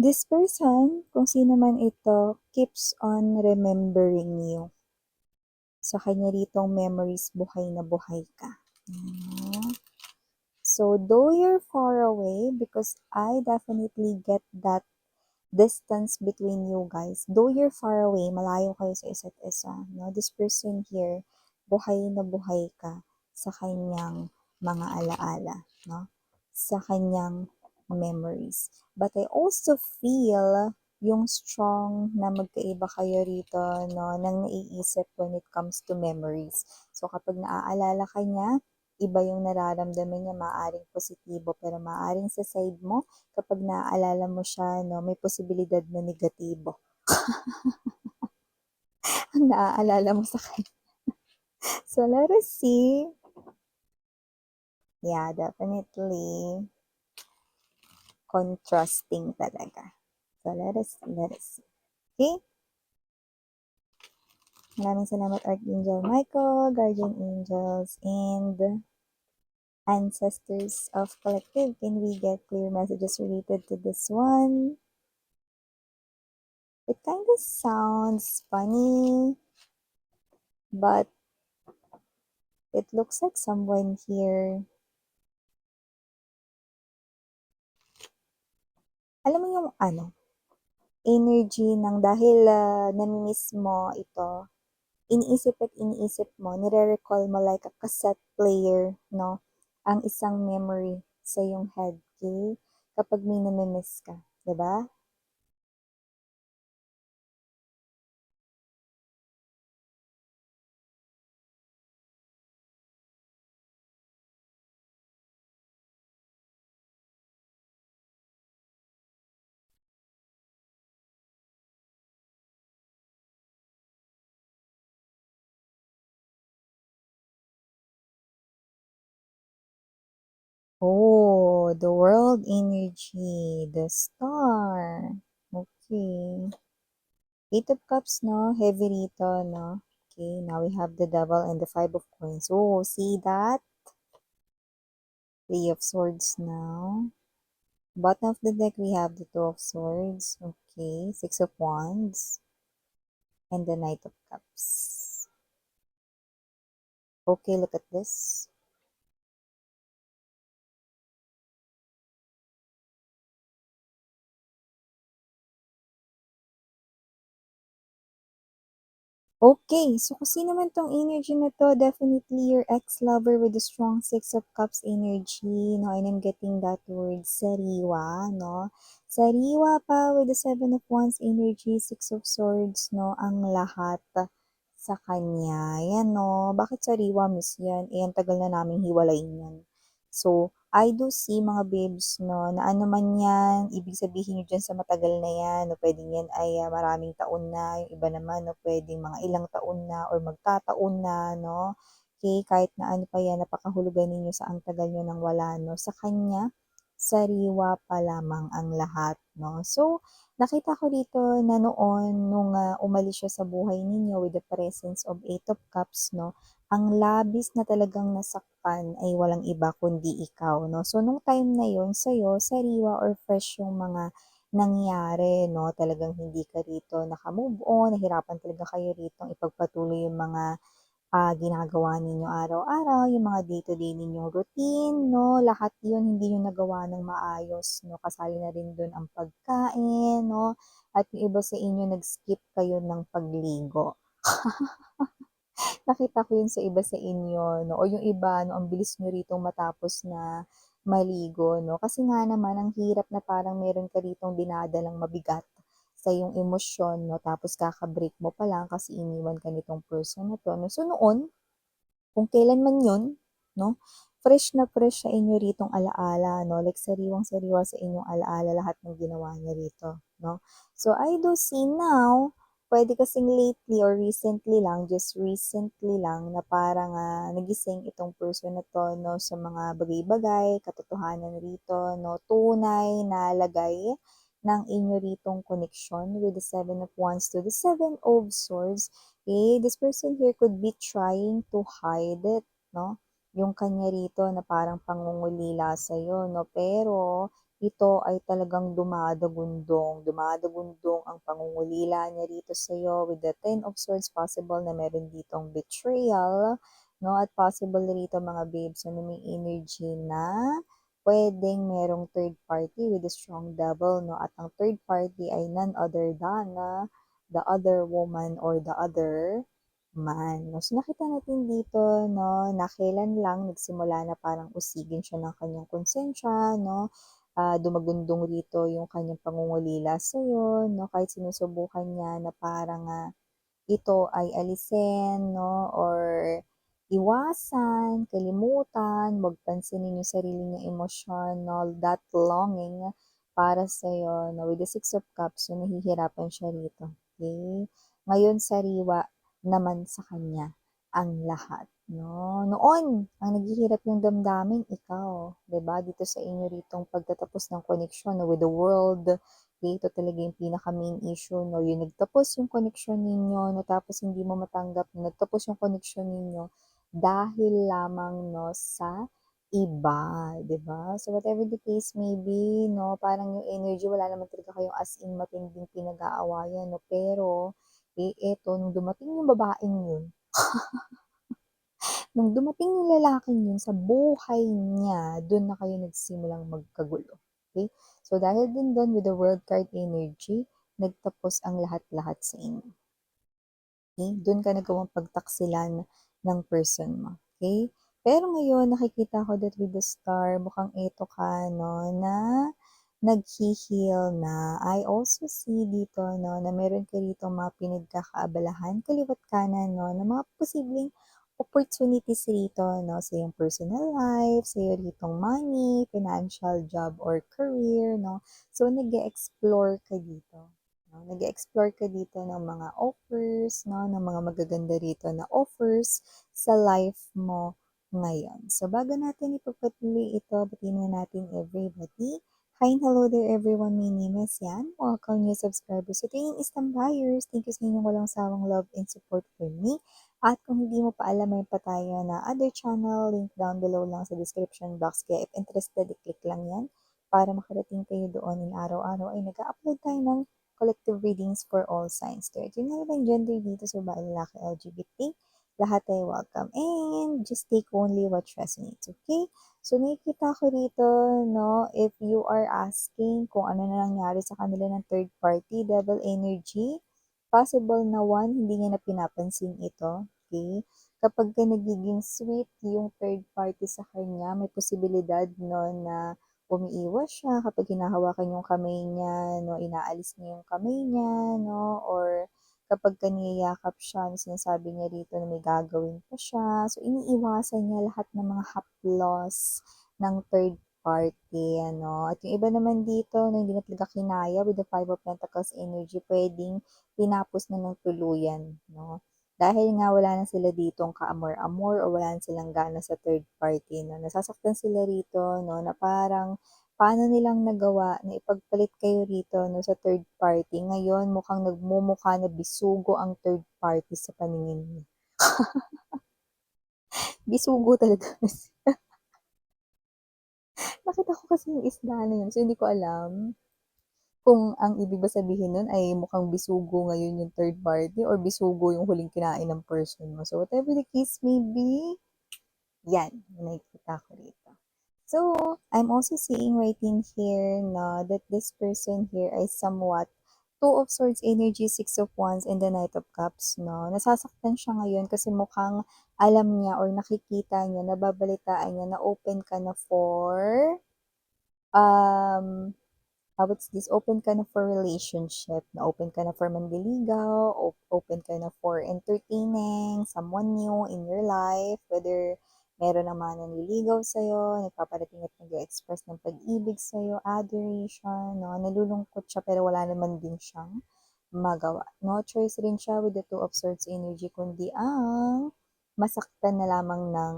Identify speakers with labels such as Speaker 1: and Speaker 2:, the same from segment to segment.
Speaker 1: This person, kung sino man ito, keeps on remembering you. Sa kanya ritong memories, buhay na buhay ka. Mm. So, though you're far away, because I definitely get that distance between you guys. Though you're far away, malayo kayo sa isa't isa. No? This person here, buhay na buhay ka sa kanyang mga alaala. No? Sa kanyang memories. But I also feel yung strong na magkaiba kayo rito, no, nang naiisip when it comes to memories. So, kapag naaalala ka niya, iba yung nararamdaman niya, maaaring positibo, pero maaaring sa side mo, kapag naaalala mo siya, no, may posibilidad na negatibo ang naaalala mo sa kanya. So, let us see. Yeah, definitely contrasting talaga. So, let us see. Okay? Maraming salamat, Archangel Michael, Guardian Angels, and Ancestors of Collective. Can we get clear messages related to this one? It kind of sounds funny, but it looks like someone here. Alam mo yung energy ng dahil nami-miss mo ito, iniisip mo, nire-recall mo like a cassette player, no? Ang isang memory sa yung head, okay? Kapag may nami-miss ka, 'di ba? Oh, the world energy, the star. Okay. Eight of Cups, no? Heavy rito, no? Okay, now we have the Devil and the Five of Coins. Oh, see that? Three of Swords now. Bottom of the deck, we have the Two of Swords. Okay, Six of Wands. And the Knight of Cups. Okay, look at this. Okay, so kung sino man tong energy na to, definitely your ex-lover with the strong Six of Cups energy, no? And I'm getting that word, sariwa, no? Sariwa pa with the Seven of Wands energy, Six of Swords, no? Ang lahat sa kanya. Yan, no? Bakit sariwa, miss yan? Eh, ang tagal na namin hiwalayin yan. So, I do see mga babes, no, na ano man yan, ibig sabihin nyo dyan sa matagal na yan, no, pwedeng yan ay maraming taon na, yung iba naman, no, pwedeng mga ilang taon na or magtataon na, no, okay, kahit na ano pa yan, napakahulugan ninyo sa ang tagal nyo nang wala, no, sa kanya, sariwa pa lamang ang lahat, no. So, nakita ko dito na noon, nung umalis siya sa buhay ninyo with the presence of Eight of Cups, no, ang labis na talagang nasaktan ay walang iba kundi ikaw, no? So, nung time na yon sa'yo, sariwa or fresh yung mga nangyari, no? Talagang hindi ka rito nakamove on, nahirapan talaga kayo rito ipagpatuloy yung mga ginagawa ninyo araw-araw, yung mga day-to-day ninyong routine, no? Lahat yun hindi yung nagawa ng maayos, no? Kasali na rin dun ang pagkain, no? At yung iba sa inyo, nag-skip kayo ng pagligo. Nakita ko yun sa iba sa inyo, no? O yung iba, no, ang bilis nyo rito matapos na maligo, no? Kasi nga naman, ang hirap na parang meron ka ritong dinadalang mabigat sa iyong emosyon, no? Tapos kaka-break mo pa lang kasi iniwan ka nitong person na to, no? So noon, kung kailan man yun, no? Fresh na fresh sa inyo ritong alaala, no? Like sariwang-sariwa sa inyong alaala lahat ng ginawa niya rito, no? So I do see now, pwede kasing lately or recently lang, just recently lang, na parang nagising itong person na to, no? Sa mga bagay-bagay, katotohanan rito, no? Tunay na lagay ng inyo ritong connection with the Seven of Wands to the Seven of Swords. Okay, this person here could be trying to hide it, no? Yung kanya rito na parang pangungulila sa'yo, no? Pero, ito ay talagang dumadagundong ang pangungulila niya rito sa'yo with the Ten of Swords, possible na meron ditong betrayal, no? At possible rito mga babes, na may energy na puwedeng merong third party with a strong devil, no? At ang third party ay none other than the other woman or the other man, 'no. So, nakita natin dito 'no, na kailan lang nagsimula na parang usigin siya ng kanyang konsensya 'no, dumagundong rito yung kanyang pangungulila sa'yo 'no, kahit sinusubukan niya na parang, ito ay alisin 'no, or iwasan, kalimutan, wag pansinin yung sarili niyang emosyon 'no, that longing para sa'yo 'no, with the Six of Cups, so nahihirapan siya rito, okey. Ngayon sariwa naman sa kanya ang lahat 'no. Noon, ang naghihirap yung damdamin ikaw, 'di ba, dito sa inyo ritong pagtatapos ng koneksyon 'no, with the world. Okay, ito talaga yung pinaka-main issue 'no, yung nagtapos yung koneksyon ninyo 'no, tapos hindi mo matanggap na nagtapos yung koneksyon ninyo dahil lamang 'no, sa iba, 'di ba? So, whatever the case may be 'no, parang yung energy wala naman talaga kayong as in matinding pinag-aawayan 'no, pero, eto nung dumating yung babaeng yun, nung dumating yung lalaking yun sa buhay niya, dun na kayo nagsimulang magkagulo, okey? So, dahil din dun with the World card energy, nagtapos ang lahat-lahat sa inyo, okey? Dun ka nagawang pagtaksilan ng person mo, okey? Pero ngayon nakikita ko that with the Star, mukhang eto ka 'no, na naghi-heal na. I also see dito 'no, na meron ka ditong mga pinagkakaabalahan kaliwa't kanan 'no, na mga posibleng opportunities rito 'no, sa iyong personal life, sa iyo ritong money, financial, job, or career 'no. So, nag-e-explore ka dito 'no, nag-e-explore ka dito ng mga offers 'no, ng mga magaganda rito na offers sa life mo ngayon. So, bago natin ipagpatuloy ito, batiin muna natin everybody. Hi and hello there everyone, my name is Yan. Welcome new subscribers. So, tingin isang buyers, thank you sa inyong walang sawang love and support for me. At kung hindi mo pa alam, may pa tayo na other channel, link down below lang sa description box. Kaya if interested, i-click lang yan para makarating kayo doon. In araw-araw ay nag-upload tayo ng collective readings for all signs. Kaya yun nga lang gender dito sa babae, lalaki, LGBT, lahat ay welcome. And just take only what resonates, okay? So, nakikita ko rito, no, if you are asking kung ano na nangyari sa kanila ng third party, devil energy, possible na one, hindi niya na pinapansin ito, okay? Kapag ka nagiging sweet yung third party sa kanya, may posibilidad, no, na umiiwas siya kapag hinahawakan yung kamay niya, no, inaalis niya yung kamay niya, no, or kapag ka niyayakap siya, no, sinasabi niya rito na may gagawin pa siya. So, iniiwasan niya lahat ng mga haplos ng third party, ano. At yung iba naman dito, na hindi na talaga kinaya with the Five of Pentacles energy, pwedeng tinapos na ng tuluyan, no? Dahil nga wala na sila ditong kaamor-amor o wala na silang gana sa third party, no? Nasasaktan sila rito, no? Na parang paano nilang nagawa na ipagpalit kayo rito, no, sa third party. Ngayon, mukhang nagmumukha na bisugo ang third party sa paningin niyo. Bisugo talaga. Nakita ko kasi yung isda na yun, so hindi ko alam kung ang ibig ba sabihin nun ay mukhang bisugo ngayon yung third party or bisugo yung huling kinain ng person mo. So, whatever the case may be, yan, yung nakikita ko rito. So, I'm also seeing right in here na that this person here ay somewhat Two of Swords energy, Six of Wands, and the Knight of Cups, no? Nasasaktan siya ngayon kasi mukhang alam niya or nakikita niya, nababalitaan niya na open ka na for um, what's this, open ka na for relationship, na open ka na for manliligaw, open ka na for entertaining someone new in your life, whether meron naman nanliligaw sa'yo, nagpaparating at nag-express ng pag-ibig sa'yo, adoration, no? Nalulungkot siya pero wala naman din siyang magawa. No choice rin siya with the Two of Swords energy, kundi ang masaktan na lamang ng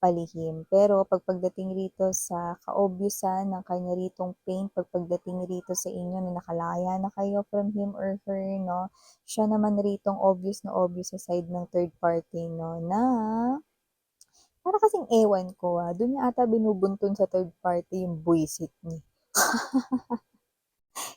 Speaker 1: palihim. Pero pagdating rito sa ka-obviousan ng kanya ritong pain, pagdating rito sa inyo na nakalaya na kayo from him or her, no, siya naman ritong obvious na obvious sa side ng third party, no, na para kasing ewan ko, dun niya ata binubunton sa third party yung buwisit niya.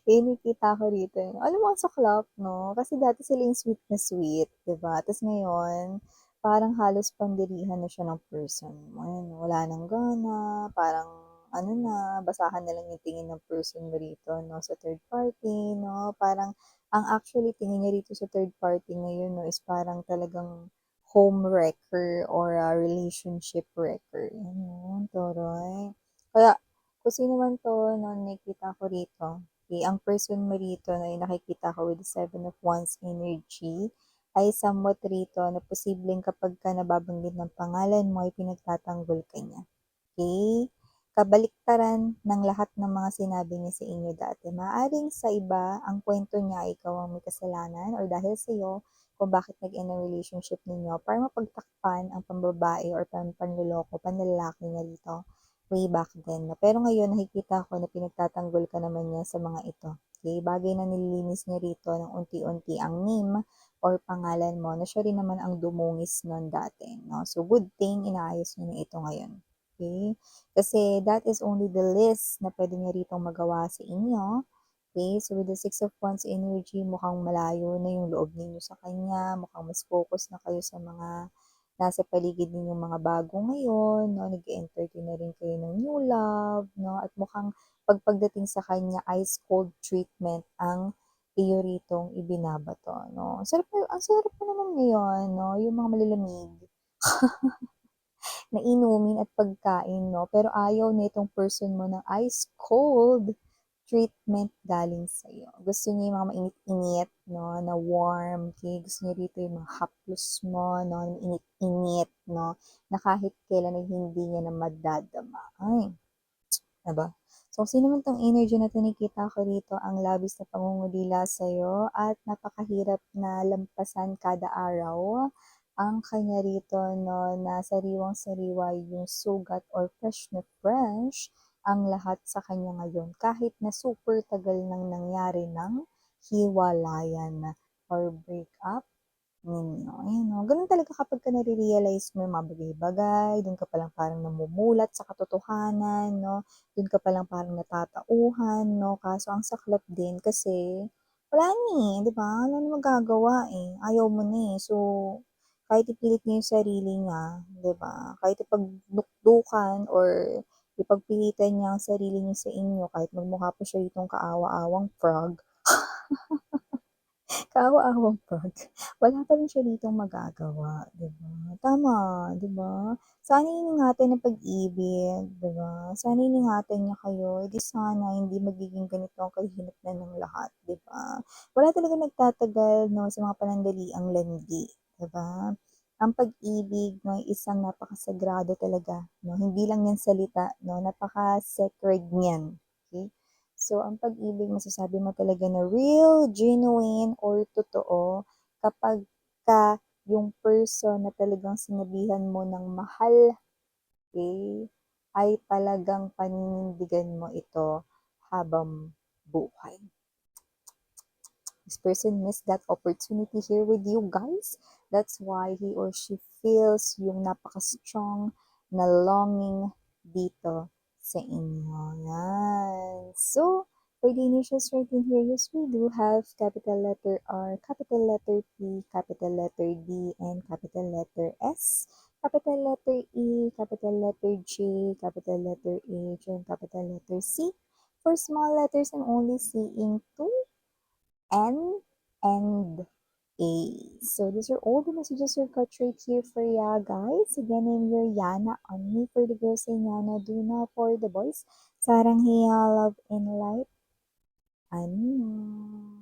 Speaker 1: Eh, nakita ko rito, eh. Alam mo ang saklap 'no, kasi dati sila yung sweet, 'di ba? Ta's ngayon, parang halos pandirihan na siya ng person mo, ayan wala ng gana, parang ano na, basahan na lang yung tingin ng person mo rito 'no, sa third party 'no. Parang ang actually tingin niya rito sa third party ngayon 'no, is parang talagang home wrecker or, relationship wrecker, ayan, taray. Kaya kung sino man 'to na nakikita ko rito, eh, ang person mo rito na yung nakikita ko with the Seven of Wands energy ay somewhat rito na posibleng kapagka nababanggit ng pangalan mo ay pinagtatanggol ka niya. Okay, kabaliktaran ng lahat ng mga sinabi niya sa inyo dati. Maaaring sa iba, ang kwento niya ay ikaw ang may kasalanan or dahil sa'yo kung bakit nag-end ang relationship ninyo para mapagtakpan ang pambabae or panloloko, panlalaki niya dito way back then. Pero ngayon, nakikita ko na pinagtatanggol ka naman niya sa mga ito. Okay, bagay na nililinis niya rito ng unti-unti ang name or pangalan mo na siya rin naman ang dumungis nun dati. No? So, good thing, inaayos niya na ito ngayon. Okay? Kasi that is only the least na pwede niya ritong magawa sa inyo. Okay? So with the Six of Wands energy, mukhang malayo na yung loob ninyo sa kanya, mukhang mas focus na kayo sa mga nasa paligid ninyong mga bago ngayon, no? Nag-entertain na rin kayo ng new love, no? At mukhang pagdating sa kanya, ice cold treatment ang iyo ritong ibinabato, no? Ang sarap pa naman ngayon, no? Yung mga malalamig na inumin at pagkain 'no, pero ayaw nitong person mo ng ice cold treatment galing sa'yo. Gusto niya yung mga mainit-init 'no, na warm, okay? Gusto niya rito yung mga haplos mo 'no, na init-init 'no, na kahit kailan ay hindi niya na madadama. Ay, 'di ba? So, kung sino man 'tong energy na 'to, nakikita ko rito ang labis na pangungulila sa'yo at napakahirap na lampasan kada araw. Ang kanya rito 'no, na sariwang-sariwa yung sugat or fresh na fresh ang lahat sa kanya ngayon kahit na super tagal nang nangyari ng hiwalayan or breakup ninyo. Ayan 'no, gano'n talaga kapagka nare-realize mo yung mga bagay-bagay, do'n ka palang parang namumulat sa katotohanan 'no, do'n ka palang parang natatauhan 'no, kaso ang saklap din kasi wala na, 'di ba? Wala na magagawa, eh, ayaw mo na, eh. So, kahit ipilit niya yung sarili niya, 'di ba, kahit ipagdukdukan or ipagpilitan niya ang sarili niya sa inyo kahit magmukha pa siya ditong kaawa-awang frog. Kaawa-awang frog, wala pa rin siya ditong magagawa, 'di ba? Tama, 'di ba? Sana iningatan ng pag-ibig, 'di ba? Sana iningatan niya kayo, eh, di sana hindi magiging ganito ang kahinatnan ng lahat, 'di ba? Wala talagang nagtatagal 'no, sa mga panandaliang landi, 'di ba? Ang pag-ibig 'no, ay isang napakasagrado talaga 'no, hindi lang 'yan salita 'no, napaka-sacred niyan, okey? So, ang pag-ibig masasabi mo talaga na real, genuine, or totoo kapagka yung person na talagang sinabihan mo ng mahal, okey, ay talagang paninindigan mo ito habang buhay. This person missed that opportunity here with you guys. That's why he or she feels yung napaka-strong na longing dito sa inyo. Yan. So, for the initials written here, yes, we do have capital letter R, capital letter P, capital letter D, and capital letter S, capital letter E, capital letter J, capital letter H, and capital letter C. For small letters, I'm only seeing two N and A. So these are all the messages we've got right here for ya guys. Again, I'm your Yana. Only for the girls and Yana. Do not for the boys. Sarang hiya, love and light. Ano?